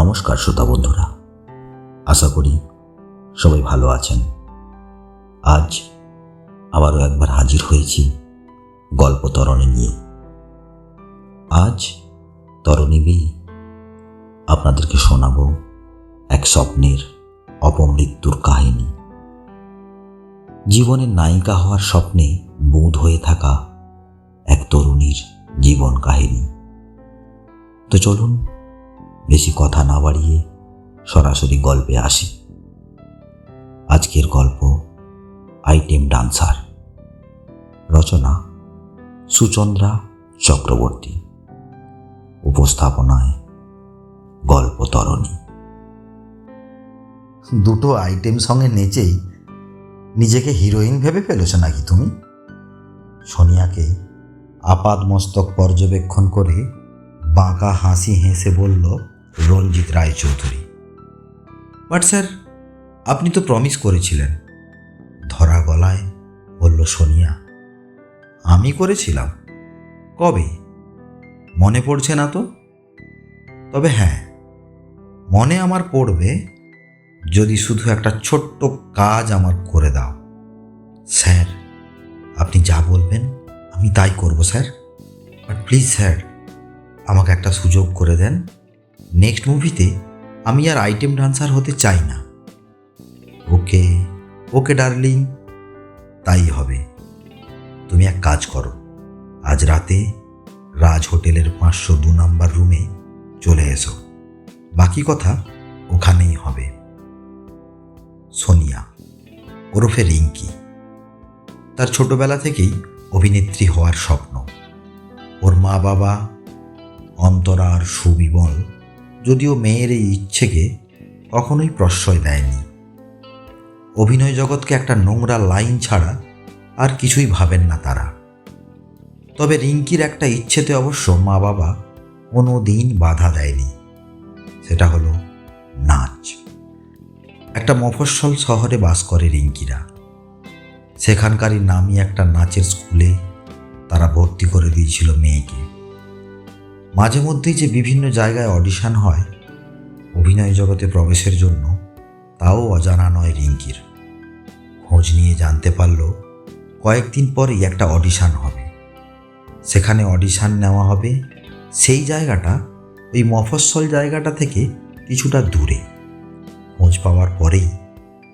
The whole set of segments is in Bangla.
নমস্কার শ্রোতা বন্ধুরা, আশা করি সবাই ভালো আছেন। আজ আবারও একবার হাজির হয়েছি গল্প তরণী নিয়ে। আজ তরণীবেই আপনাদেরকে শোনাব এক স্বপ্নের অপমৃত্যুর কাহিনী। জীবনের নায়িকা হওয়ার স্বপ্নে বুঁদ হয়ে থাকা এক তরুণীর জীবন কাহিনী। তো চলুন বেশি কথা না বাড়িয়ে সরাসরি গল্পে আসি। আজকের গল্প আইটেম ডান্সার, রচনা সুচন্দ্রা চক্রবর্তী, উপস্থাপনায় গল্প তরণী। দুটো আইটেম সঙ্গে নেচেই নিজেকে হিরোইন ভেবে ফেলেছ নাকি তুমি? সোনিয়াকে আপাদমস্তক পর্যবেক্ষণ করে বাঁকা হাসি হেসে বলল রঞ্জিত রায়চৌধুরী। বাট স্যার, আপনি তো প্রমিস করেছিলেন, ধরা গলায় বলল সোনিয়া। আমি করেছিলাম? কবে? মনে পড়ছে না তো। তবে হ্যাঁ, মনে আমার পড়বে যদি শুধু একটা ছোট্ট কাজ আমার করে দাও। স্যার, আপনি যা বলবেন আমি তাই করব স্যার। বাট প্লিজ স্যার, আমাকে একটা সুযোগ করে দেন। নেক্সট মুভিতে আমি আর আইটেম ডান্সার হতে চাই না। ওকে ওকে ডার্লিং, তাই হবে। তুমি এক কাজ করো, আজ রাতে রাজ হোটেলের 502 নাম্বার রুমে চলে এসো। বাকি কথা ওখানেই হবে। সোনিয়া ওরফে রিঙ্কি, তার ছোটবেলা থেকেই অভিনেত্রী হওয়ার স্বপ্ন। ওর মা বাবা অন্তরা আর সুবিমল যদিও মেয়ের এই ইচ্ছেকে কখনোই প্রশ্রয় দেয়নি। অভিনয় জগৎকে একটা নোংরা লাইন ছাড়া আর কিছুই ভাবেন না তারা। তবে রিঙ্কির একটা ইচ্ছেতে অবশ্য মা বাবা কোনো দিন বাধা দেয়নি, সেটা হলো নাচ। একটা মফস্বল শহরে বাস করে রিঙ্কিরা। সেখানকারই নামি একটা নাচের স্কুলে তারা ভর্তি করে দিয়েছিল মেয়েকে। মাঝে মধ্যেই যে বিভিন্ন জায়গায় অডিশন হয় অভিনয় জগতে প্রবেশের জন্য, তাও অজানা নয় রিঙ্কির। খোঁজ নিয়ে জানতে পারল কয়েকদিন পরেই একটা অডিশন হবে। সেখানে অডিশন নেওয়া হবে সেই জায়গাটা ওই মফস্বল জায়গাটা থেকে কিছুটা দূরে। খোঁজ পাওয়ার পরেই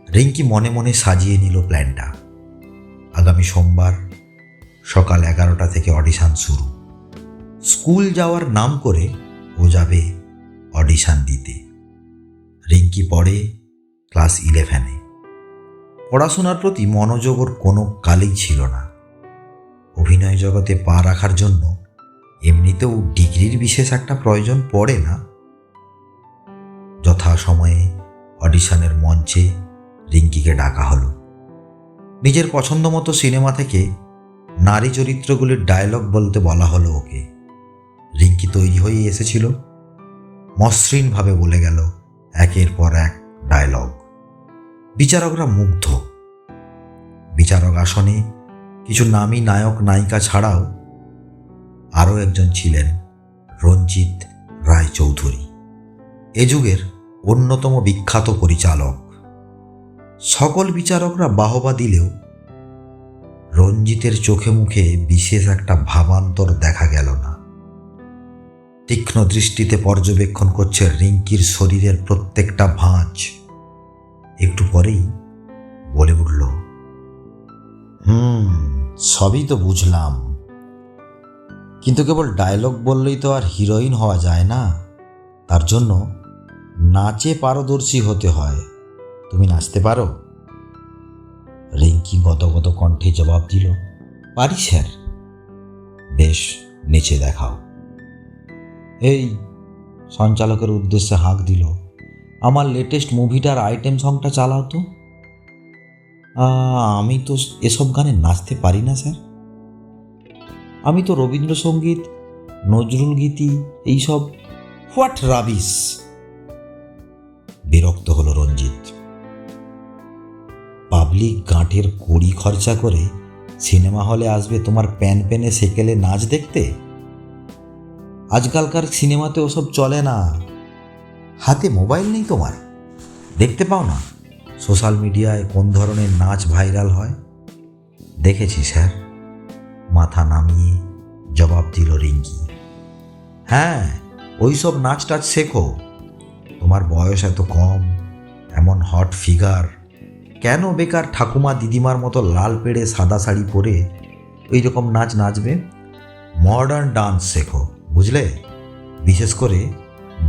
রিঙ্কি মনে মনে সাজিয়ে নিল প্ল্যানটা। আগামী সোমবার সকাল 11টা থেকে অডিশন শুরু। স্কুল যাওয়ার নাম করে ও যাবে অডিশন দিতে। রিঙ্কি পড়ে ক্লাস 11-এ। পড়াশোনার প্রতি মনোযোগ ওর কোনো কালেই ছিল না। অভিনয় জগতে পা রাখার জন্য এমনিতেও ডিগ্রির বিশেষ একটা প্রয়োজন পড়ে না। যথাসময়ে অডিশনের মঞ্চে রিঙ্কিকে ডাকা হলো। নিজের পছন্দ মতো সিনেমা থেকে নারী চরিত্রগুলির ডায়লগ বলতে বলা হলো ওকে। রিঙ্কি তৈরি হয়ে এসেছিল, মসৃণভাবে বলে গেল একের পর এক ডায়লগ। বিচারকরা মুগ্ধ। বিচারক আসনে কিছু নামী নায়ক নায়িকা ছাড়াও আরও একজন ছিলেন রঞ্জিত রায়চৌধুরী, এ যুগের অন্যতম বিখ্যাত পরিচালক। সকল বিচারকরা বাহবা দিলেও রঞ্জিতের চোখে মুখে বিশেষ একটা ভাবান্তর দেখা গেল না। তীক্ষ্ণ দৃষ্টিতে পর্যবেক্ষণ করছে রিঙ্কির শরীরের প্রত্যেকটা ভাঁজ। একটু পরেই বলে উঠল, সবই তো বুঝলাম, কিন্তু কেবল ডায়লগ বললেই তো আর হিরোইন হওয়া যায় না। তার জন্য নাচে পারদর্শী হতে হয়। তুমি নাচতে পারো? রিঙ্কি গদগদ কণ্ঠে জবাব দিল, পারি স্যার। বেশ, নেচে দেখাও। এই সঞ্চালকের উদ্দেশ্যে হাঁক দিল, আমার লেটেস্ট মুভিটার আইটেম সংটা চালাও তো। আমি তো এসব গানে নাচতে পারি না স্যার। আমি তো রবীন্দ্রসঙ্গীত, নজরুল গীতি এইসব। What rubbish! বিরক্ত হলো রঞ্জিত। পাবলিক গাঁটের কড়ি খরচা করে সিনেমা হলে আসবে তোমার প্যান প্যানে সেকেলে নাচ দেখতে? আজকালকার সিনেমাতে ওসব চলে না। হাতে মোবাইল নেই তোমার? দেখতে পাও না সোশ্যাল মিডিয়ায় কোন ধরনের নাচ ভাইরাল হয়? দেখেছি স্যার, মাথা নামিয়ে জবাব দিল রিঙ্কি। হ্যাঁ, ওই সব নাচ টাচ শেখো। তোমার বয়স এত কম, এমন হট ফিগার, কেন বেকার ঠাকুমা দিদিমার মতো লাল পেড়ে সাদা শাড়ি পরে ওই রকম নাচ নাচবে? মডার্ন ডান্স শেখো, বুঝলে? বিশেষ করে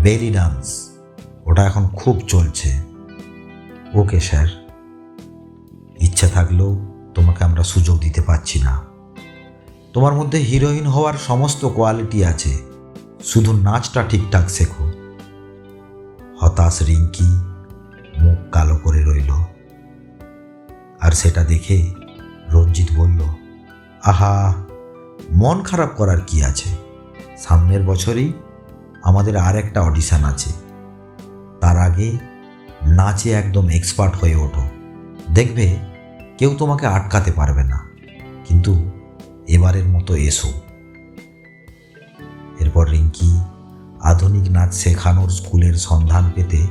বেলি ডান্স, ওটা এখন খুব চলছে। ওকে স্যার, ইচ্ছা থাকলেও তোমাকে আমরা সুযোগ দিতে পারছি না। তোমার মধ্যে হিরোইন হওয়ার সমস্ত কোয়ালিটি আছে, শুধু নাচটা ঠিকঠাক শেখো। হতাশ রিঙ্কি মুখ কালো করে রইল। আর সেটা দেখে রঞ্জিত বলল, আহা, মন খারাপ করার কি আছে? সামনের বছরই আমাদের আর একটা অডিশন আছে। তার আগে নাচে একদম এক্সপার্ট হয়ে ওঠো, দেখবে কেউ তোমাকে আটকাতে পারবে না। কিন্তু এবারের মতো এসো। এরপর রিঙ্কি আধুনিক নাচ শেখানোর স্কুলের সন্ধান পেতে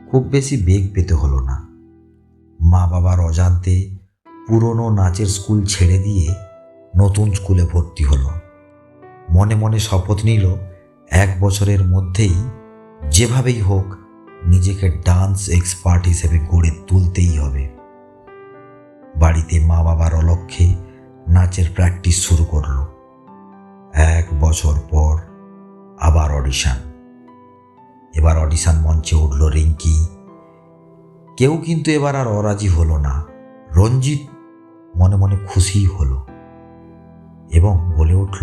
খুব বেশি বেগ পেতে হলো না। মা বাবার অজান্তে পুরনো নাচের স্কুল ছেড়ে দিয়ে নতুন স্কুলে ভর্তি হলো। মনে মনে শপথ নিল 1 বছরের মধ্যেই যেভাবেই হোক নিজেকে ডান্স এক্সপার্ট হিসেবে গড়ে তুলতেই হবে। বাড়িতে মা বাবার অলক্ষ্যে নাচের প্র্যাকটিস শুরু করলো। 1 বছর পর আবার অডিশন। এবার অডিশন মঞ্চে উঠল রিঙ্কি। কেউ কিন্তু এবার আর অরাজি হলো না। রঞ্জিত মনে মনে খুশি হলো এবং বলে উঠল,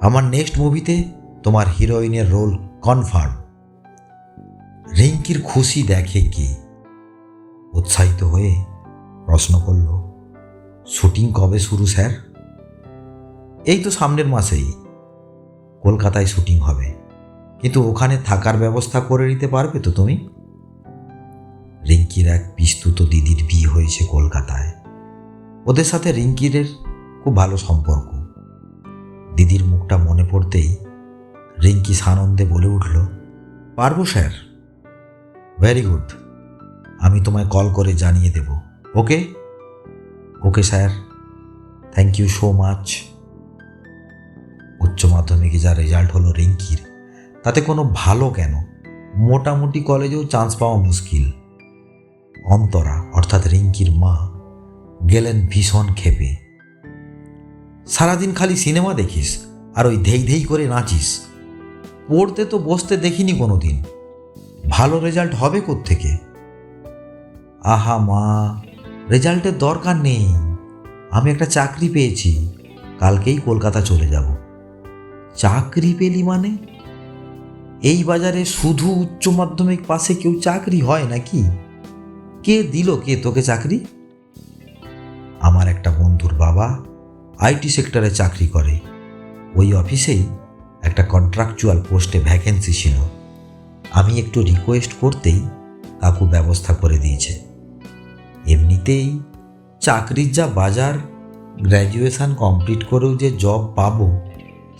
আমার নেক্সট মুভিতে তোমার হিরোইনের রোল কনফার্ম। রিঙ্কির খুশি দেখে কে? উৎসাহিত হয়ে প্রশ্ন করল, শুটিং কবে শুরু স্যার? এই তো সামনের মাসেই কলকাতায় শুটিং হবে, কিন্তু ওখানে থাকার ব্যবস্থা করে নিতে পারবে তো তুমি? রিঙ্কির এক পিস্তুত দিদির বিয়ে হয়েছে কলকাতায়। ওদের সাথে রিঙ্কির খুব ভালো সম্পর্ক। দিদির মুখটা মনে পড়তেই রিঙ্কি সানন্দে বলে উঠল, পারবো স্যার। ভেরি গুড, আমি তোমায় কল করে জানিয়ে দেব। Okay? Okay sir, thank you so much. উচ্চ মাধ্যমিকে যা রেজাল্ট হলো রিঙ্কির, তাতে কোনো ভালো কেন, মোটামুটি কলেজেও চান্স পাওয়া মুশকিল। অন্তরা অর্থাৎ রিঙ্কির মা গেলেন ভীষণ ক্ষেপে। সারাদিন খালি সিনেমা দেখিস আর ওই ধেই ধেই করে নাচিস, পড়তে তো বসতে দেখিনি কোনো দিন, ভালো রেজাল্ট হবে কোত্থেকে? আহা মা, রেজাল্টের দরকার নেই, আমি একটা চাকরি পেয়েছি, কালকেই কলকাতা চলে যাব। চাকরি পেলি মানে? এই বাজারে শুধু উচ্চ মাধ্যমিক পাশে কেউ চাকরি হয় নাকি? কে দিল কে তোকে চাকরি? আমার একটা বন্ধুর বাবা আইটি সেক্টরে চাকরি করে, ওই অফিসেই একটা কন্ট্রাকচুয়াল পোস্টে ভ্যাকেন্সি ছিল। আমি একটু রিকোয়েস্ট করতেই কাকু ব্যবস্থা করে দিয়েছে। এমনিতেই চাকরির যা বাজার, গ্র্যাজুয়েশন কমপ্লিট করেও যে জব পাবো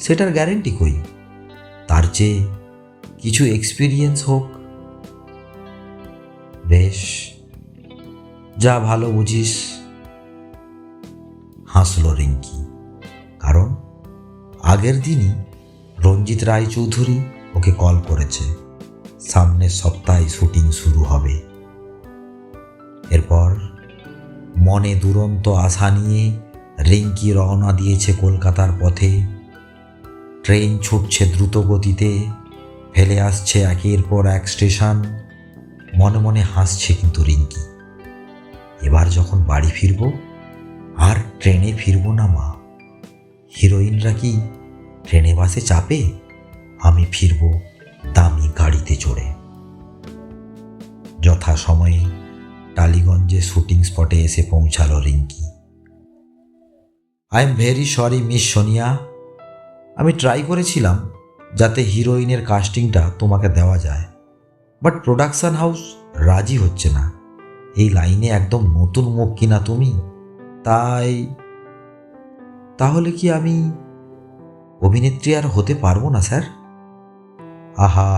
সেটার গ্যারেন্টি কই? তার চেয়ে কিছু এক্সপিরিয়েন্স হোক। বেশ, যা ভালো বুঝিস, হাসল রিঙ্কি। কারণ আগের দিনই রঞ্জিত রায়চৌধুরী ওকে কল করেছে, সামনের সপ্তাহে শুটিং শুরু হবে। এরপর মনে দুরন্ত আশা নিয়ে রিঙ্কি রওনা দিয়েছে কলকাতার পথে। ট্রেন ছুটছে দ্রুত গতিতে, ফেলে আসছে একের পর এক স্টেশন। মনে মনে হাসছে কিন্তু রিঙ্কি, এবার যখন বাড়ি ফিরব আর ট্রেনে ফিরব না মা। হিরোইনরা কি ট্রেনে বাসে চাপে? আমি ফিরব দামি গাড়িতে চড়ে। যথাসময়ে টালিগঞ্জে শুটিং স্পটে এসে পৌঁছালো Rinki. I am very sorry miss Sonia, আমি ট্রাই করেছিলাম যাতে হিরোইনের কাস্টিংটা তোমাকে দেওয়া যায়, বাট প্রোডাকশন হাউস রাজি হচ্ছে না। এই লাইনে একদম নতুন মুখ কিনা তুমি, তাই। তাহলে কি আমি অভিনেত্রী আর হতে পারবো না স্যার? আহা,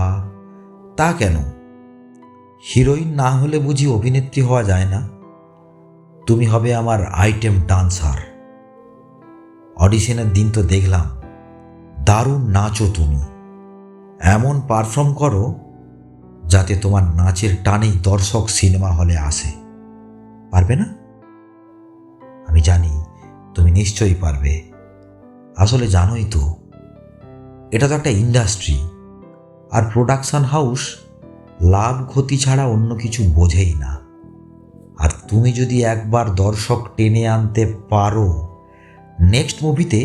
তা কেন? হিরোইন না হলে বুঝি অভিনেত্রী হওয়া যায় না? তুমি হবে আমার আইটেম ডান্সার। অডিশনের দিন তো দেখলাম, দারুণ নাচো তুমি। এমন পারফর্ম করো যাতে তোমার নাচের টানেই দর্শক সিনেমা হলে আসে। পারবে না? আমি জানি তুমি নিশ্চয়ই পারবে। আসলে জানোই তো, এটা তো একটা ইন্ডাস্ট্রি, আর প্রোডাকশন হাউস লাভ ক্ষতি ছাড়া অন্য কিছু বোঝেই না। আর তুমি যদি একবার দর্শক টেনে আনতে পারো, নেক্সট মুভিতে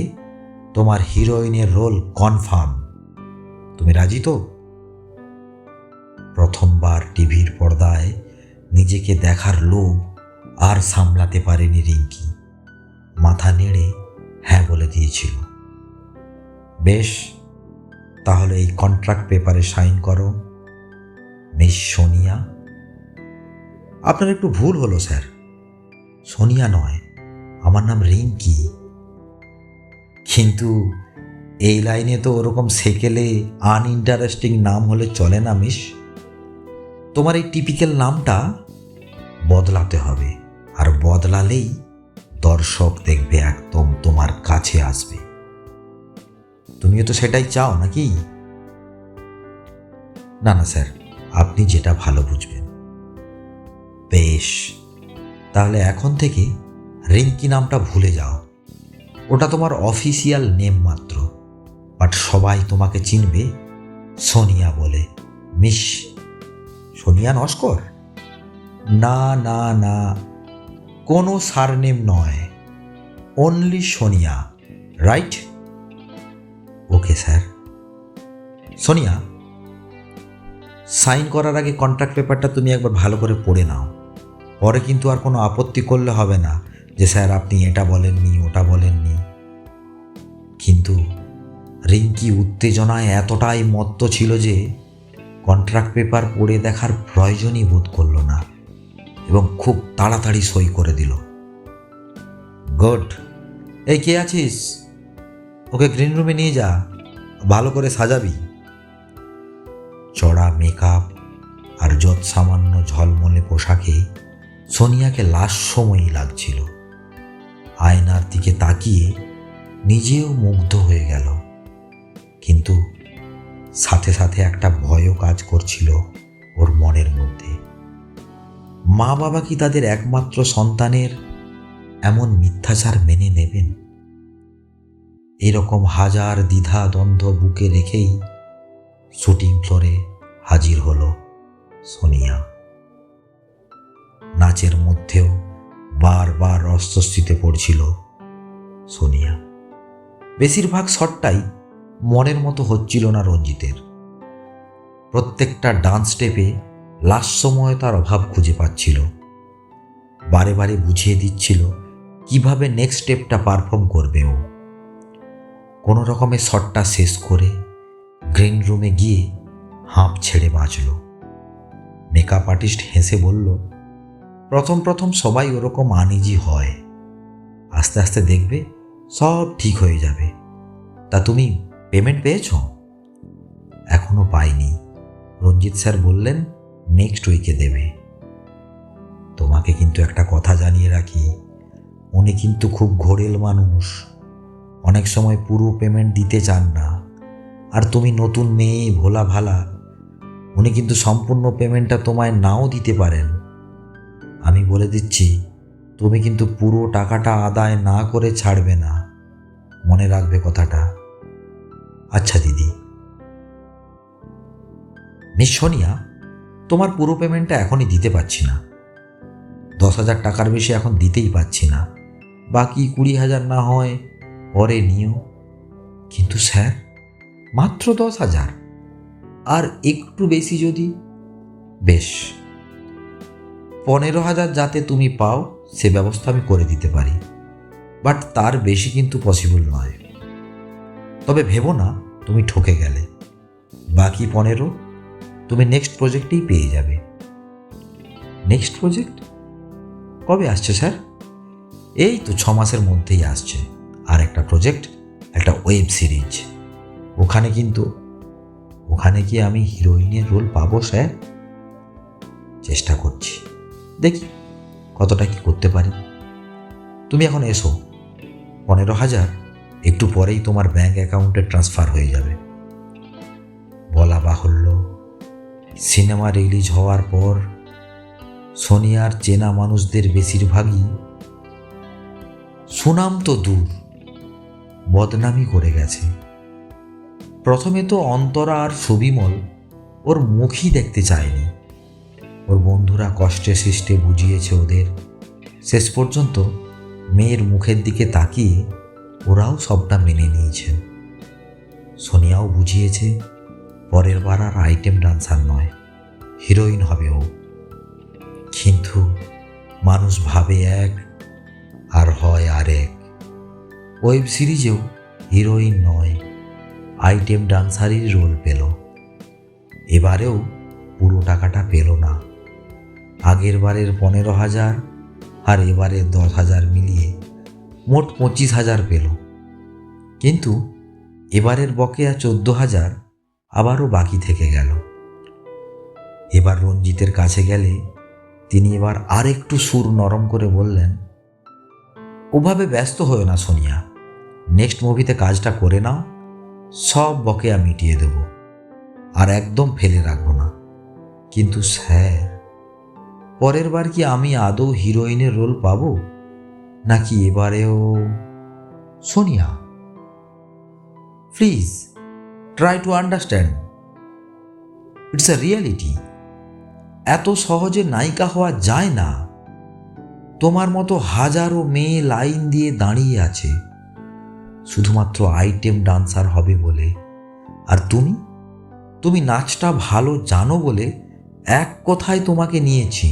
তোমার হিরোইনের রোল কনফার্ম। তুমি রাজি তো? প্রথমবার টিভির পর্দায় নিজেকে দেখার লোভ আর সামলাতে পারেনি রিঙ্কি। মাথা নেড়ে হ্যাঁ বলে দিয়েছিল। বেশ, তাহলে এই কন্ট্রাক্ট পেপারে সাইন করো, মিস সোনিয়া। আপনার একটু ভুল হলো স্যার, সোনিয়া নয়, আমার নাম রিঙ্কি। কিন্তু এই লাইনে তো ওরকম সেকেলে আনইন্টারেস্টিং নাম হলে চলে না মিস। তোমার এই টিপিক্যাল নামটা বদলাতে হবে, আর বদলালেই দর্শক দেখবে একদম তোমার কাছে আসবে। তুমিও তো সেটাই চাও নাকি? না না স্যার, আপনি যেটা ভালো বুঝবেন। বেশ, তাহলে এখন থেকে রিঙ্কি নামটা ভুলে যাও। ওটা তোমার অফিসিয়াল নেম মাত্র, বাট সবাই তোমাকে চিনবে সোনিয়া বলে। মিস সোনিয়া নস্কর? না না না, কোনো সারনেম নয়, only Sonia, right? Okay sir. Sonia, sign করার আগে কন্ট্রাক্ট পেপারটা তুমি একবার ভালো করে পড়ে নাও। পরে কিন্তু আর কোনো আপত্তি করলে হবে না যে স্যার আপনি এটা বলেননি, ওটা বলেননি। কিন্তু রিঙ্কি উত্তেজনায় এতটাই মত্ত ছিল যে কন্ট্রাক্ট পেপার পড়ে দেখার প্রয়োজনই বোধ করল না এবং খুব তাড়াতাড়ি সই করে দিল। গুড। এই কে আছিস? ওকে গ্রিন রুমে নিয়ে যা, ভালো করে সাজাবি। চড়া মেকআপ আর যৎ সামান্য ঝলমলে পোশাকে সোনিয়াকে লাশ সময়ই লাগছিল। আয়নার দিকে তাকিয়ে নিজেও মুগ্ধ হয়ে গেল, কিন্তু সাথে সাথে একটা ভয়ও কাজ করছিল ওর মনের মধ্যে। মা বাবা কি তাদের একমাত্র সন্তানের এমন মিথ্যাচার মেনে নেবেন? এরকম হাজার দ্বিধা দ্বন্দ্ব বুকে রেখেই শুটিং ফ্লোরে হাজির হলো সোনিয়া। নাচের মধ্যেও বারবার অস্বস্তিতে পড়ছিল সোনিয়া। বেশিরভাগ শটটাই মনের মতো হচ্ছিল না রঞ্জিতের। প্রত্যেকটা ডান্স স্টেপে লাস্ট সময় তার অভাব খুঁজে পাচ্ছিল। বারে বারে বুঝিয়ে দিচ্ছিল কিভাবে নেক্সট স্টেপটা পারফর্ম করবে ও। কোনো রকমের শটটা শেষ করে গ্রিন রুমে গিয়ে হাঁপ ছেড়ে বাঁচল। মেকআপ আর্টিস্ট হেসে বলল, প্রথম প্রথম সবাই ওরকম আনইজি হয়, আস্তে আস্তে দেখবে সব ঠিক হয়ে যাবে। তা তুমি পেমেন্ট পেয়েছ? এখনো পাইনি, রঞ্জিত স্যার বললেন নেক্সট উইকে দেবে। তোমাকে কিন্তু একটা কথা জানিয়ে রাখি, উনি কিন্তু খুব ঘোরেল মানুষ, অনেক সময় পুরো পেমেন্ট দিতে চান না। আর তুমি নতুন মেয়ে, ভোলা ভালা, উনি কিন্তু সম্পূর্ণ পেমেন্টটা তোমায় নাও দিতে পারেন। আমি বলে দিচ্ছি, তুমি কিন্তু পুরো টাকাটা আদায় না করে ছাড়বে না, মনে রাখবে কথাটা। আচ্ছা দিদি। মিস সোনিয়া, তোমার পুরো পেমেন্টটা এখনই দিতে পারছি না। 10,000 টাকার বেশি এখন দিতেই পারছি না, বাকি 20,000 না হয় পরে নিও। কিন্তু স্যার, মাত্র 10,000, আর একটু বেশি যদি? বেশ, 15,000 যাতে তুমি পাও সে ব্যবস্থা আমি করে দিতে পারি, বাট তার বেশি কিন্তু পসিবল নয়। তবে ভেবো না তুমি ঠকে গেলে, বাকি 15 তুমি নেক্সট প্রজেক্টেই পেয়ে যাবে। নেক্সট প্রজেক্ট কবে আসছে স্যার? এই তো 6 মাসের মধ্যেই আসছে, আর একটা প্রজেক্ট, একটা ওয়েব সিরিজ। ওখানে কিন্তু ওখানে কি আমি হিরোইনের রোল পাবো স্যার? চেষ্টা করছি, দেখি কতটা কি করতে পারি। তুমি এখন এসো, 15,000 একটু পরেই তোমার ব্যাংক অ্যাকাউন্টে ট্রান্সফার হয়ে যাবে। বলা বাহুল্য, সিনেমা রিলিজ হওয়ার পর সোনিয়ার চেনা মানুষদের বেশিরভাগই সুনাম তো দূর, বদনামি করে গেছে। প্রথমে তো অন্তরা আর সুবিমল ওর মুখই দেখতে চায়নি। ওর বন্ধুরা কষ্টে সৃষ্টে বুঝিয়েছে ওদের। শেষ পর্যন্ত মেয়ের মুখের দিকে তাকিয়ে ওরাও সবটা মেনে নিয়েছে। সোনিয়াও বুঝিয়েছে পরের বার আর আইটেম ডান্সার নয়, হিরোইন হবে ও। কিন্তু মানুষ ভাবে এক আর হয় আরেক। ওয়েব সিরিজেও হিরোইন নয়, আইটেম ডান্সারই রোল পেল। এবারেও পুরো টাকাটা পেল না। আগের বারের 15,000 আর এবারের 10,000 মিলিয়ে মোট 25,000 পেল। কিন্তু এবারের বকেয়া 14,000 আবারও বাকি থেকে গেল। এবার রঞ্জিতের কাছে গেলে তিনি এবার আর একটু সুর নরম করে বললেন, ওভাবে ব্যস্ত হয়ে না সোনিয়া, নেক্সট মুভিতে কাজটা করে নাও, সব বকেয়া মিটিয়ে দেব, আর একদম ফেলে রাখবো না। কিন্তু স্যার, পরের বার কি আমি আদৌ হিরোইনের রোল পাবো, নাকি এবারেও? Sonia, please try to understand, it's a reality. এত সহজে নায়িকা হওয়া যায় না। তোমার মতো হাজারো মেয়ে লাইন দিয়ে দাঁড়িয়ে আছে শুধুমাত্র আইটেম ডান্সার হবে বলে। আর তুমি নাচটা ভালো জানো বলে এক কথায় তোমাকে নিয়েছি।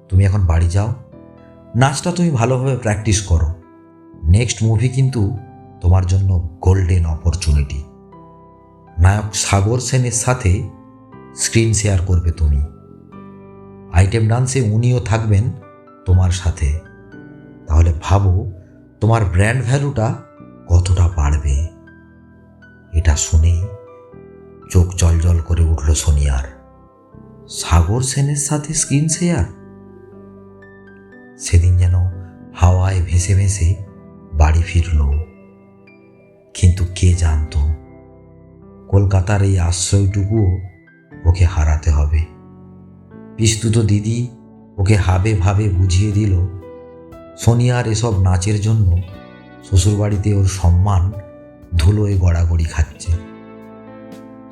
তুমি এখন বাড়ি যাও, নাচটা তুমি ভালোভাবে প্র্যাকটিস করো। নেক্সট মুভি কিন্তু তোমার জন্য গোল্ডেন অপরচুনিটি। নায়ক সাগর সেনের সাথে স্ক্রিন শেয়ার করবে তুমি। আইটেম ডান্সে উনিও থাকবেন তোমার সাথে। তাহলে ভাবো তোমার ব্র্যান্ড ভ্যালুটা কতটা বাড়বে। এটা শুনে চোখ জলজল করে উঠল সোনিয়ার। সাগর সেনের সাথে স্ক্রিন শেয়ার! সেদিন যেন হাওয়ায় ভেসে ভেসে বাড়ি ফিরল। কিন্তু কে জানতো কলকাতার এই আশ্রয়টুকুও ওকে হারাতে হবে। পিস্তুত দিদি ওকে হাবে ভাবে বুঝিয়ে দিল সোনিয়ার এসব নাচের জন্য শ্বশুরবাড়িতে ওর সম্মান ধুলোয় গড়াগড়ি খাচ্ছে।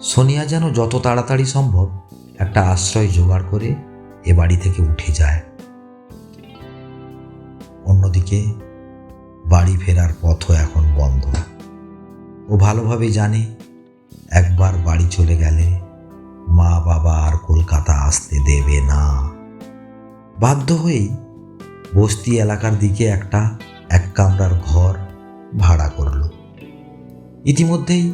সোনিয়া যেন যত তাড়াতাড়ি সম্ভব একটা আশ্রয় জোগাড় করে এ বাড়ি থেকে উঠে যায়। অন্যদিকে বাড়ি ফেরার পথও এখন বন্ধ। ও ভালোভাবে জানে একবার বাড়ি চলে গেলে মা বাবা আর কলকাতা আসতে দেবে না। বাধ্য হয়েই বস্তি এলাকার দিকে একটা 1 কামরার ঘর ভাড়া করল। ইতিমধ্যেই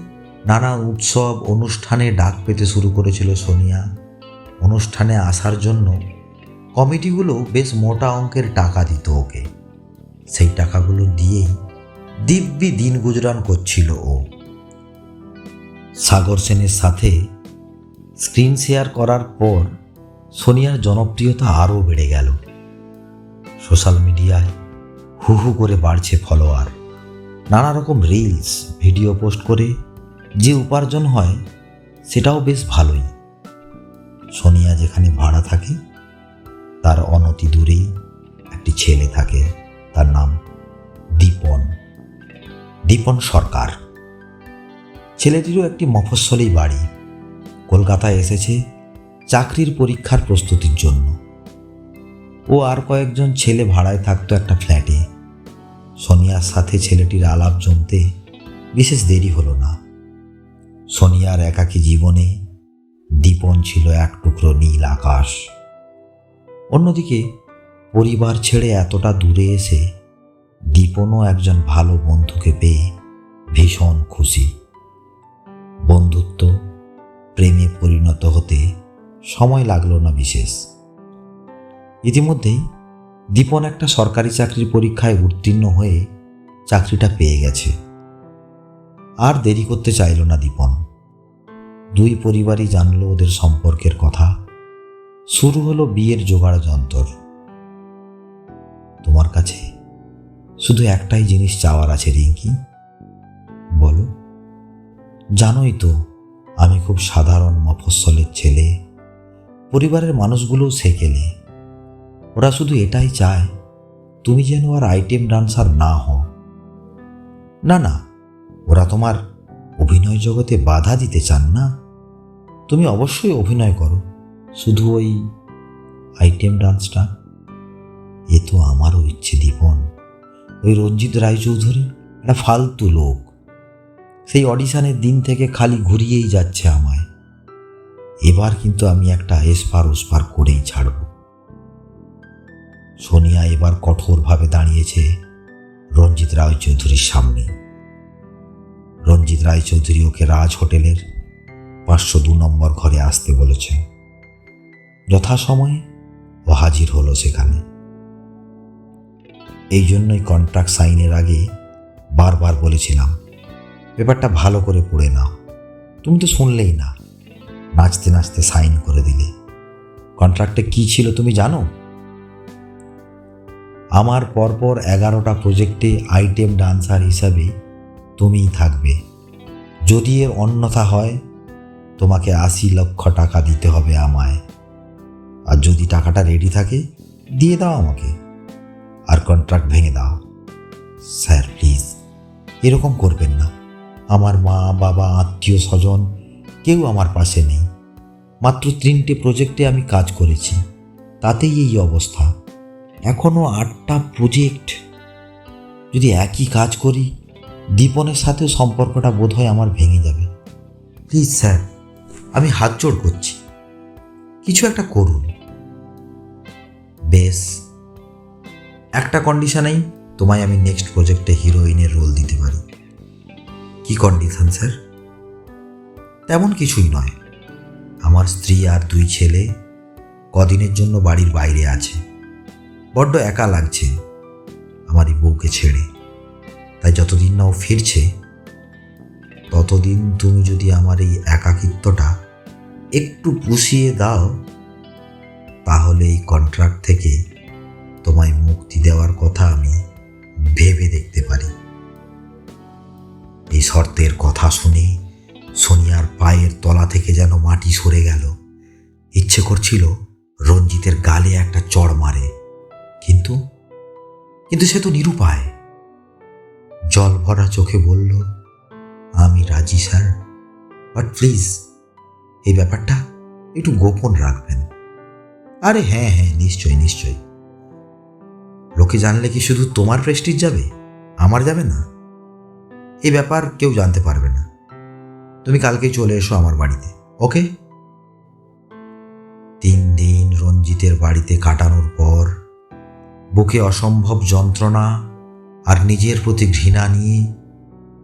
নানা উৎসব অনুষ্ঠানে ডাক পেতে শুরু করেছিল সোনিয়া। অনুষ্ঠানে আসার জন্য কমিটিগুলো বেশ মোটা অঙ্কের টাকা দিত ওকে। সেই টাকাগুলো দিয়েই দিব্যি দিন গুজরান করছিল ও। সাগর সেনের সাথে স্ক্রিন শেয়ার করার পর সোনিয়ার জনপ্রিয়তা আরও বেড়ে গেল। সোশ্যাল মিডিয়ায় হু হু করে বাড়ছে ফলোয়ার। নানা রকম রিলস ভিডিও পোস্ট করে যে উপার্জন হয় সেটাও বেশ ভালোই। সোনিয়া যেখানে ভাড়া থাকে তার অনতি দূরেই একটি ছেলে থাকে, তার নাম দীপন সরকার। ছেলেটিরও একটি মফস্বলেই বাড়ি। কলকাতায় এসেছে চাকরির পরীক্ষার প্রস্তুতির জন্য। ও আর কয়েকজন ছেলে ভাড়ায় থাকতো একটা ফ্ল্যাটে। সোনিয়ার সাথে ছেলেটির আলাপ জমতে বিশেষ দেরি হলো না। সোনিয়ার একাকী জীবনে দীপন ছিল এক টুকরো নীল আকাশ। অন্যদিকে পরিবার ছেড়ে এতটা দূরে এসে দীপনও একজন ভালো বন্ধুকে পেয়ে ভীষণ খুশি। বন্ধুত্ব প্রেমে পরিণত হতে সময় লাগলো না বিশেষ। ইতিমধ্যেই দীপন একটা সরকারি চাকরির পরীক্ষায় উত্তীর্ণ হয়ে চাকরিটা পেয়ে গেছে। আর দেরি করতে চাইল না দীপন। দুই পরিবারই জানলো ওদের সম্পর্কের কথা। শুরু হলো বিয়ের জোগাড় যন্তর। তোমার কাছে শুধু একটাই জিনিস চাওয়ার আছে রিঙ্কি। বলো। জানোই তো আমি খুব সাধারণ মফস্বলের ছেলে, পরিবারের মানুষগুলোও সেকেলে। ওরা শুধু এটাই চায় তুমি যেন আর আইটেম ডান্সার না হও। না না, ওরা তোমার অভিনয় জগতে বাধা দিতে চান না। তুমি অবশ্যই অভিনয় করো, শুধু ওই আইটেম ডান্সটা। এ তো আমারও ইচ্ছে দীপন। ওই রঞ্জিত রায়চৌধুরী একটা ফালতু লোক, সেই অডিশনের দিন থেকে খালি ঘুরিয়েই যাচ্ছে আমায়। এবার কিন্তু আমি একটা এসপার ওসপার করেই ছাড়ব। সোনিয়া এবার কঠোরভাবে দাঁড়িয়েছে রঞ্জিত রায়চৌধুরীর সামনে। রঞ্জিত রায়চৌধুরী ওকে রাজ হোটেলের 502 নম্বর ঘরে আসতে বলেছে। যথাসময়ে ও হাজির হলো সেখানে। এই জন্যই কন্ট্রাক্ট সাইনের আগে বারবার বলেছিলাম পেপারটা ভালো করে পড়ে নাও। তুমি তো শুনলেই না, নাচতে নাচতে সাইন করে দিলে। কন্ট্রাক্টে কি ছিল তুমি জানো? আমার পরপর 11টা প্রজেক্টে আইটেম ডান্সার হিসাবে তুমিই থাকবে। যদি এর অন্যথা হয় তোমাকে 80 লক্ষ টাকা দিতে হবে আমায়। আর যদি টাকাটা রেডি থাকে দিয়ে দাও আমাকে, আর কন্ট্রাক্ট ভেঙে দাও। স্যার প্লিজ এরকম করবেন না। আমার মা বাবা আত্মীয় স্বজন কেউ আমার পাশে নেই। মাত্র 3টে প্রজেক্টে আমি কাজ করেছি, তাতেই এই অবস্থা। এখনও 8টা প্রজেক্ট। যদি একই কাজ করি দীপনের সাথেও সম্পর্কটা বোধহয় আমার ভেঙে যাবে। প্লিজ স্যার, আমি হাত জোড় করছি, কিছু একটা করুন। বেশ, একটা কন্ডিশনেই তোমায় আমি নেক্সট প্রজেক্টে হিরোইনের রোল দিতে পারি। কি কন্ডিশন স্যার? তেমন কিছুই নয়। আমার স্ত্রী আর 2 ছেলে কদিনের জন্য বাড়ির বাইরে আছে। বড্ড একা লাগছে আমার এই বউকে ছেড়ে। তাই যতদিন না ও ফিরছে ততদিন তুমি যদি আমার এই একাকিত্বটা একটু পুষিয়ে দাও, তাহলে এই কন্ট্রাক্ট থেকে তোমায় মুক্তি দেওয়ার কথা আমি ভেবে দেখতে পারি। এই শর্তের কথা শুনে সোনিয়ার পায়ের তলা থেকে যেন মাটি সরে গেল। ইচ্ছে করছিল রঞ্জিতের গালে একটা চড় মারে, কিন্তু সে তো নিরুপায়। জল ভরা চোখে বলল, আমি রাজি স্যার, বাট প্লিজ এই ব্যাপারটা একটু গোপন রাখবেন। আরে হ্যাঁ হ্যাঁ, নিশ্চয়ই নিশ্চয়ই। লোকে জানলে কি শুধু তোমার প্রেস্টিজ যাবে, আমার যাবে না? এই ব্যাপার কেউ জানতে পারবে না। তুমি কালকেই চলে এসো আমার বাড়িতে, ওকে? 3 দিন রঞ্জিতের বাড়িতে কাটানোর পর বুকে অসম্ভব যন্ত্রণা আর নিজের প্রতি ঘৃণা নিয়ে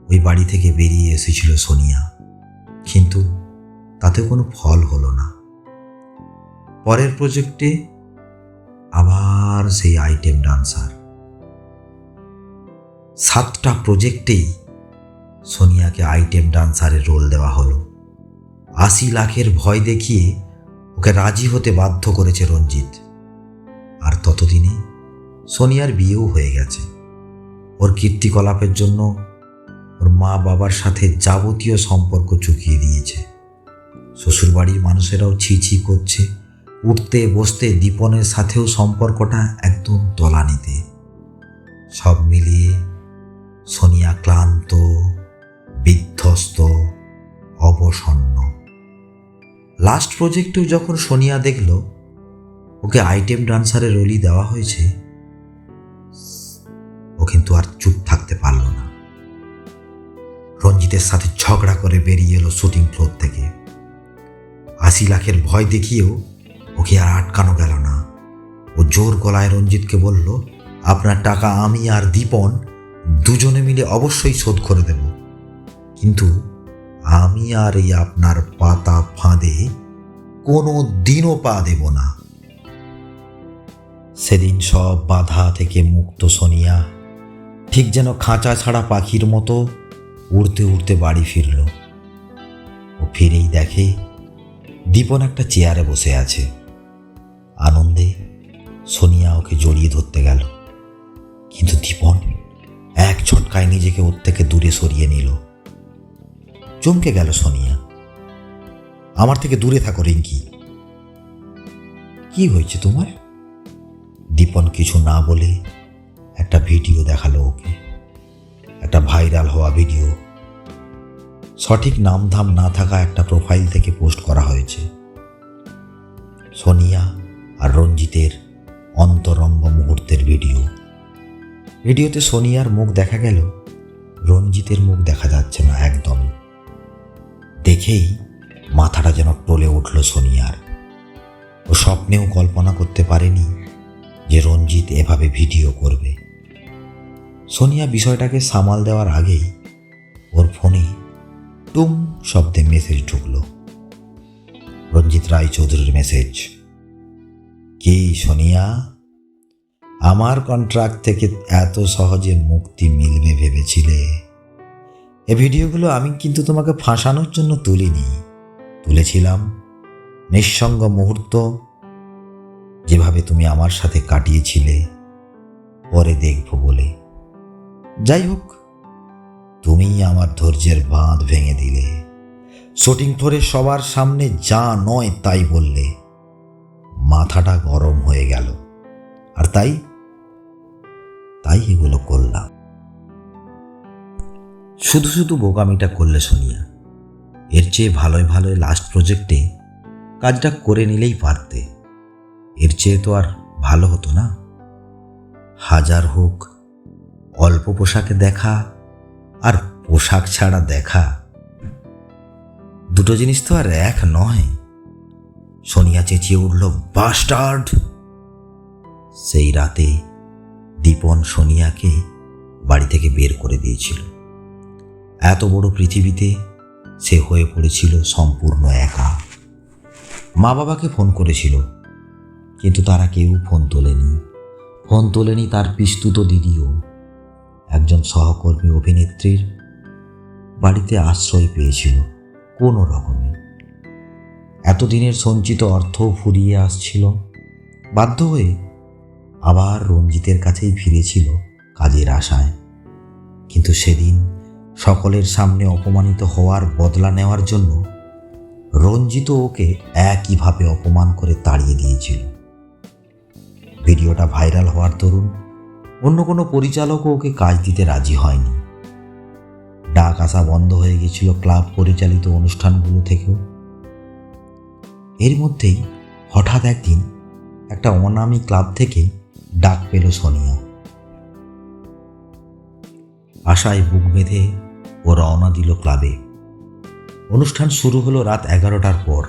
ওই বাড়ি থেকে বেরিয়ে এসেছিল সোনিয়া, কিন্তু তাতে কোনো ফল হলো না। পরের প্রজেক্টে আবার সেই আইটেম ডান্সার। 7টা প্রজেক্টেই সোনিয়াকে আইটেম ডান্সারের রোল দেওয়া হলো। 80 লাখের ভয় দেখিয়ে ওকে রাজি হতে বাধ্য করেছে রঞ্জিত। আর ততদিনে সোনিয়ার বিয়েও হয়ে গেছে। ওর কীর্তিকলাপের জন্য ওর মা বাবার সাথে যাবতীয় সম্পর্ক চুকিয়ে দিয়েছে। শ্বশুরবাড়ির মানুষেরাও ছি ছি করছে। উঠতে বসতে দীপনের সাথেও সম্পর্কটা একদম তলানিতে। সব মিলিয়ে সোনিয়া ক্লান্ত, বিধ্বস্ত, অবসন্ন। লাস্ট প্রজেক্টেও যখন সোনিয়া দেখল ওকে আইটেম ডান্সারের রোলই দেওয়া হয়েছে, ও কিন্তু আর চুপ থাকতে পারল না। রঞ্জিতের সাথে ঝগড়া করে বেরিয়ে এলো শুটিং ফ্লোর থেকে। 80 লাখের ভয় দেখিয়েও ওকে আর আটকানো গেল না। ও জোর গলায় রঞ্জিতকে বলল, আপনার টাকা আমি আর দীপন দুজনে মিলে অবশ্যই শোধ করে দেব, কিন্তু আমি আর এই আপনার পাতা ফাঁদে কোনো দিনও পা দেব না। সেদিন সব বাধা থেকে মুক্ত সোনিয়া ঠিক যেন খাঁচা ছাড়া পাখির মতো উড়তে উড়তে বাড়ি ফিরল। ও ফিরেই দেখে দীপন একটা চেয়ারে বসে আছে। আনন্দে সোনিয়া ওকে জড়িয়ে ধরতে গেল, কিন্তু দীপন এক ঝটকায় নিজেকে ওর থেকে দূরে সরিয়ে নিল। চমকে গেল সোনিয়া। আমার থেকে দূরে থাকো রিঙ্কি। কি হয়েছে তোমার? দীপন কিছু না বলে একটা ভিডিও দেখালো ওকে, একটা ভাইরাল হওয়া ভিডিও। সঠিক নামধাম না থাকা একটা প্রোফাইল থেকে পোস্ট করা হয়েছে। সোনিয়া আর রঞ্জিতের অন্তরঙ্গ মুহূর্তের ভিডিও। ভিডিওতে সোনিয়ার মুখ দেখা গেল, রঞ্জিতের মুখ দেখা যাচ্ছে না একদমই। দেখেই মাথাটা যেন টলে উঠল সোনিয়ার। ও স্বপ্নেও কল্পনা করতে পারেনি যে রঞ্জিত এভাবে ভিডিও করবে। সোনিয়া বিষয়টাকে সামাল দেওয়ার আগেই ওর ফোনে টুম শব্দে মেসেজ ঢুকল। রঞ্জিত রায়চৌধুরীর মেসেজ। কি সোনিয়া, আমার কন্ট্রাক্ট থেকে এত সহজে মুক্তি মিলবে ভেবেছিলে? এ ভিডিওগুলো আমি কিন্তু তোমাকে ফাঁসানোর জন্য তুলিনি, তুলেছিলাম নিঃসঙ্গ মুহূর্ত যেভাবে তুমি আমার সাথে কাটিয়েছিলে পরে দেখব বলে। যাই হোক, তুমিই আমার ধৈর্যের বাঁধ ভেঙে দিলে। শুটিং ফ্লোরে সবার সামনে যা নয় তাই বললে। মাথাটা গরম হয়ে গেল, আর তাই এগুলো করলাম। শুধু শুধু বোকামিটা করলে সোনিয়া। এর চেয়ে ভালোই লাস্ট প্রজেক্টে কাজটা করে নিলেই পারতে। এর চেয়ে তো আর ভালো হতো না? হাজার হোক, অল্প পোশাকে দেখা আর পোশাক ছাড়া দেখা দুটো জিনিস তো আর এক নয়। সোনিয়া চেঁচিয়ে উঠল, বাস্টার্ড! সেই রাতে দীপন সোনিয়াকে বাড়ি থেকে বের করে দিয়েছিল। এত বড় পৃথিবীতে সে হয়ে পড়েছিল সম্পূর্ণ একা। মা বাবাকে ফোন করেছিল, কিন্তু তারা কেউ ফোন তোলেনি তার পিস্তুত দিদিও। একজন সহকর্মী অভিনেত্রীর বাড়িতে আশ্রয় পেয়েছিল কোনো রকমে। এতদিনের সঞ্চিত অর্থও ফুরিয়ে আসছিল। বাধ্য হয়ে আবার রঞ্জিতের কাছেই ফিরেছিল কাজের আশায়। কিন্তু সেদিন সকলের সামনে অপমানিত হওয়ার বদলা নেওয়ার জন্য রঞ্জিত ওকে একইভাবে অপমান করে তাড়িয়ে দিয়েছিল। ভিডিওটা ভাইরাল হওয়ার দরুন অন্য কোনো পরিচালকও ওকে কাজ দিতে রাজি হয়নি। ডাক আসা বন্ধ হয়ে গেছিল ক্লাব পরিচালিত অনুষ্ঠানগুলো থেকেও। এর মধ্যেই হঠাৎ একদিন একটা অনামী ক্লাব থেকে ডাক পেল সোনিয়া। আশায় বুক বেঁধে ও রওনা দিল ক্লাবে। অনুষ্ঠান শুরু হলো রাত 11টার পর।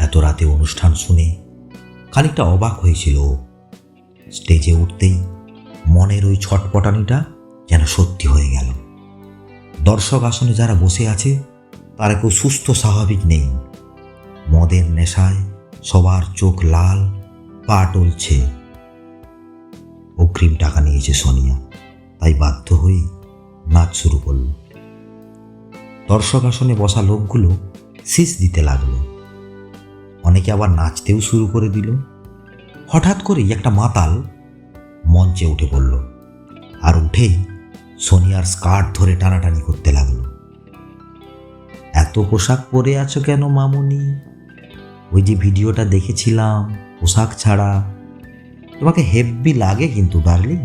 এত রাতে অনুষ্ঠান শুনে খানিকটা অবাক হয়েছিল। স্টেজে উঠতেই মনের ওই ছটপটানিটা যেন সত্যি হয়ে গেল। দর্শক আসনে যারা বসে আছে তারা কেউ সুস্থ স্বাভাবিক নেই। মদের নেশায় সবার চোখ লাল, পা টলছে। অগ্রিম টাকা নিয়েছে সোনিয়া, তাই বাধ্য হয়েই নাচ শুরু করল। দর্শক আসনে বসা লোকগুলো শীষ দিতে লাগলো। অনেকে আবার নাচতেও শুরু করে দিল। হঠাৎ করেই একটা মাতাল মঞ্চে উঠে পড়ল, আর উঠেই সোনিয়ার স্কার্ট ধরে টানাটানি করতে লাগলো। এত পোশাক পরে আছো কেন মামুনি? ওই যে ভিডিওটা দেখেছিলাম পোশাক ছাড়া, তোমাকে হেব্বি লাগে কিন্তু ডার্লিং।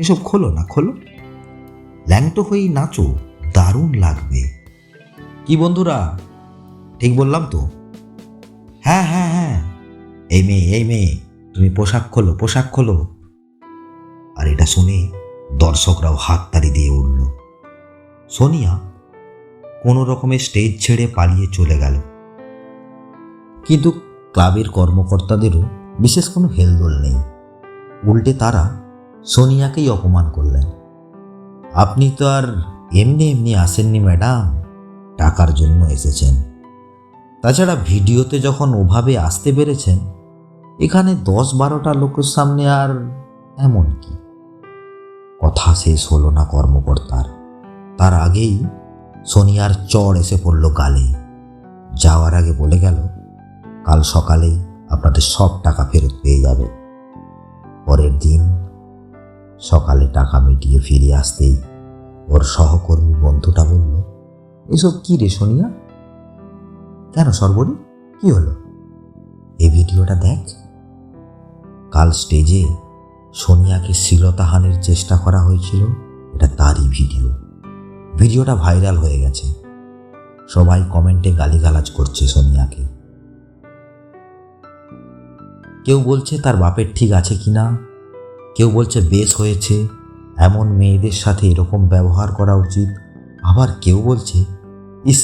এসব খোলো না, খোলো। ল্যাংটো হয়েই নাচো, দারুণ লাগবে। কি বন্ধুরা, ঠিক বললাম তো? হ্যাঁ হ্যাঁ হ্যাঁ, এই মেয়ে তুমি পোশাক খোলো। আর এটা শুনে দর্শকরাও হাততালি দিয়ে উঠল। সোনিয়া কোনো রকমের স্টেজ ছেড়ে পালিয়ে চলে গেল। কিন্তু ক্লাবের কর্মকর্তাদেরও বিশেষ কোনো হেলদোল নেই। উল্টে তারা সোনিয়াকেই অপমান করলেন। আপনি তো আর এমনি আসেননি ম্যাডাম, টাকার জন্য এসেছেন। তাছাড়া ভিডিওতে যখন ওভাবে আসতে পেরেছেন, এখানে 10-12টা লোকের সামনে আর এমন কি? কথা শেষ হলো না কর্মকর্তার। তার আগেই সোনিয়ার চড় এসে পড়ল গালে। যাওয়ার আগে বলে গেল, কাল সকালেই আপনাদের সব টাকা ফেরত পেয়ে যাবে। পরের দিন সকালে টাকা মিটিয়ে ফিরে আসতেই ওর সহকর্মী বন্ধুটা বলল, এসব কি রে সোনিয়া? কেন সর্বরী, কি হলো? এই ভিডিওটা দেখ। কাল স্টেজে সোনিয়াকে শ্লীলতাহানির চেষ্টা করা হয়েছিল, এটা তারই ভিডিও। ভিডিওটা ভাইরাল হয়ে গেছে। সবাই কমেন্টে গালিগালাজ করছে সোনিয়াকে। কেউ বলছে তার বাপের ঠিক আছে কিনা, কেউ বলছে বেশ হয়েছে, এমন মেয়েদের সাথে এরকম ব্যবহার করা উচিত। আবার কেউ বলছে, ইস,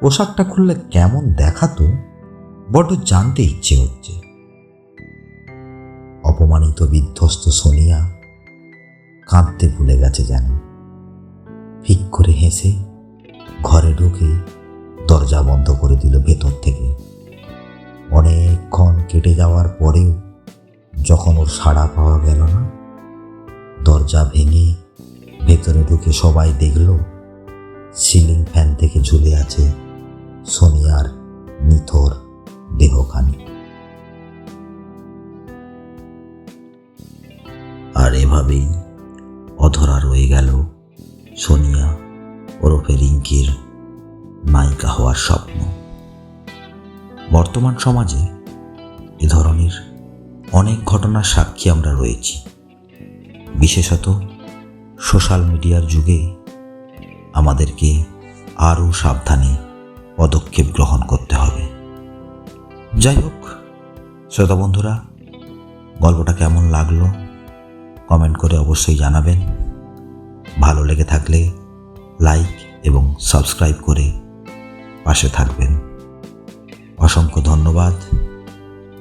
পোশাকটা খুললে কেমন দেখাতো, বড্ড জানতে ইচ্ছে হচ্ছে। অপমানিত বিধ্বস্ত সোনিয়া কাঁদতে ভুলে গেছে যেন। ফিক করে হেসে ঘরে ঢুকে দরজা বন্ধ করে দিল ভেতর থেকে। অনেকক্ষণ কেটে যাওয়ার পরেও যখন ওর সাড়া পাওয়া গেল না, দরজা ভেঙে ভেতরে ঢুকে সবাই দেখল সিলিং ফ্যান থেকে ঝুলে আছে সোনিয়ার নিথর দেহখানি। আর এভাবেই অধরা রয়ে গেল সোনিয়া ওরফে রিঙ্কির নায়িকা হওয়ার স্বপ্ন। বর্তমান সমাজে এ ধরনের অনেক ঘটনার সাক্ষী আমরা রয়েছি। বিশেষত সোশ্যাল মিডিয়ার যুগে আমাদেরকে আরও সাবধানে পদক্ষেপ গ্রহণ করতে হবে। যাই হোক শ্রোতা বন্ধুরা, গল্পটা কেমন লাগলো কমেন্ট করে অবশ্যই জানাবেন। ভালো লেগে থাকলে লাইক এবং সাবস্ক্রাইব করে পাশে থাকবেন। অসংখ্য ধন্যবাদ।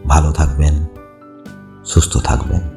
ভালো থাকবেন, সুস্থ থাকবেন।